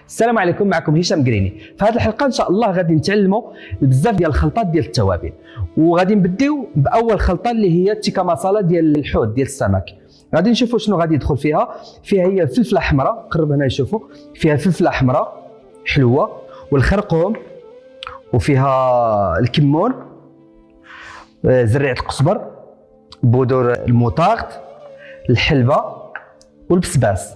السلام عليكم، معكم هشام قريني. في هذه الحلقه ان شاء الله غادي نتعلموا بزاف ديال الخلطات ديال التوابل، وغادي نبداو باول خلطه اللي هي التيكا مسالا ديال الحوت ديال السمك. غادي نشوفوا شنو غادي يدخل فيها هي الفلفله حمراء، قرب هنا يشوفوا فيها الفلفله حمراء حلوه والخرقوم، وفيها الكمون، زريعه القزبر، بودور الموطارد، الحلبه والبسباس.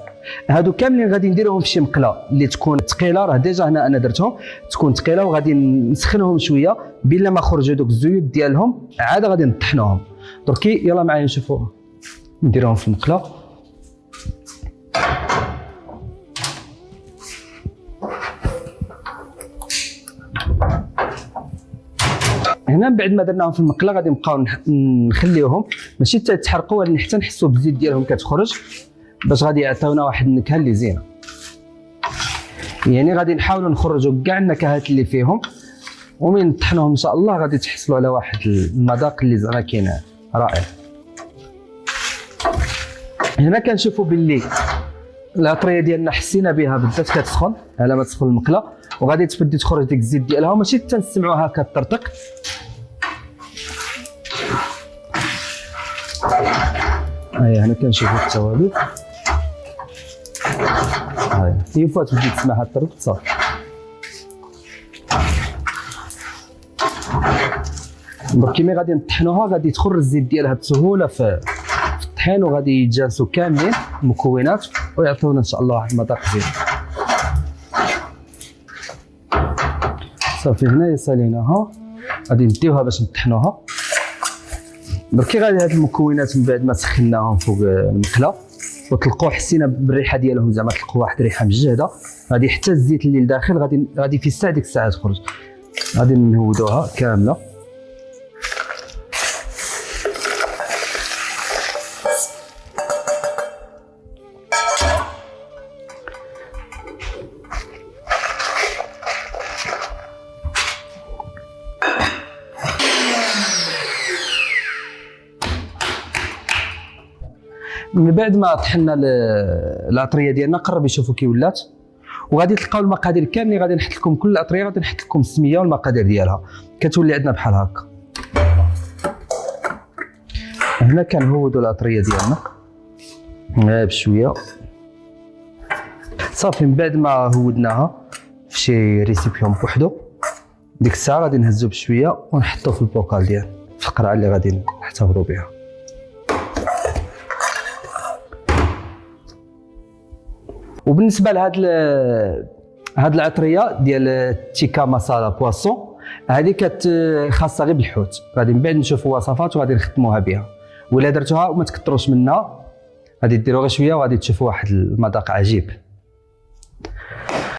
هادو كاملين غادي نديروهم في شي مقله اللي تكون ثقيله. راه ديجا هنا انا درتهم تكون ثقيله، وغادي نسخنهم شويه بلا ما خرجوا دوك الزيوت ديالهم، عاد غادي نطحنوهم. دركي يلا معايا نشوفوا نديروهم في المقله. هنا بعد ما درناهم في المقله غادي نبقاو نخليوهم ماشي تحرقوا، ولكن حتى نحسوا بالزيت ديالهم كتخرج، باش غادي يعطيونا واحد النكهه اللي زينه. يعني غادي نحاولوا نخرجوا كاع النكهات اللي فيهم، ومن نطحنوهم ان شاء الله غادي تحصلوا على واحد المذاق اللي زعما كاين رائع. هنا كنشوفوا باللي العطريه ديالنا حسينا بها بدات كتسخن على ما تسخن المقله، وغادي تبدي تخرج ديك الزيت ديالها، وماشي تنسمعوها كتطرطق. هنا كنشوفوا التوابل، هي فوت تبدي تسمعها تطرطق صافي. دونك كيما غادي نطحنوها غادي تخرج الزيت ديالها بسهوله في الطحين، وغادي يتجانسوا كاملين المكونات ويعطيونا ان شاء الله واحد المذاق زين. صافي هنايا ساليناها، غادي نديوها باش نطحنوها. دركي غادي هاد المكونات من بعد ما سخناهم فوق المقله وتلقوا حسينا بالريحه ديالهم، زعما تلقوا واحد الريحه مجهده، غادي حتى الزيت اللي لداخل غادي في الساعه ديك الساعه تخرج. غادي نهودوها كامله. من بعد ما طحنا العطريه ديالنا قرب يشوفوا كي ولات، وغادي تلقاو المقادير كاملين. غادي نحط لكم كل عطريه غادي نحط لكم السميه والمقادير ديالها، كتولي عندنا بحال هكا. هنا كنهودوا العطريه ديالنا بشويه صافي. من بعد ما هودناها في شي ريسيبيون بوحدو، ديك الساعه غادي نهزو بشويه ونحطو في البوكال ديالنا، في القرعه اللي غادي نحتفظوا بها. وبالنسبه لهاد العطريه ديال التيكا مسالا بواسون، هذه خاصه غير بالحوت. غادي من بعد نشوفوا وصفات وغادي نخدموها بها، ولا درتوها وما تكثروش منها غادي ديروا غير شويه وغادي تشوفوا واحد المذاق عجيب.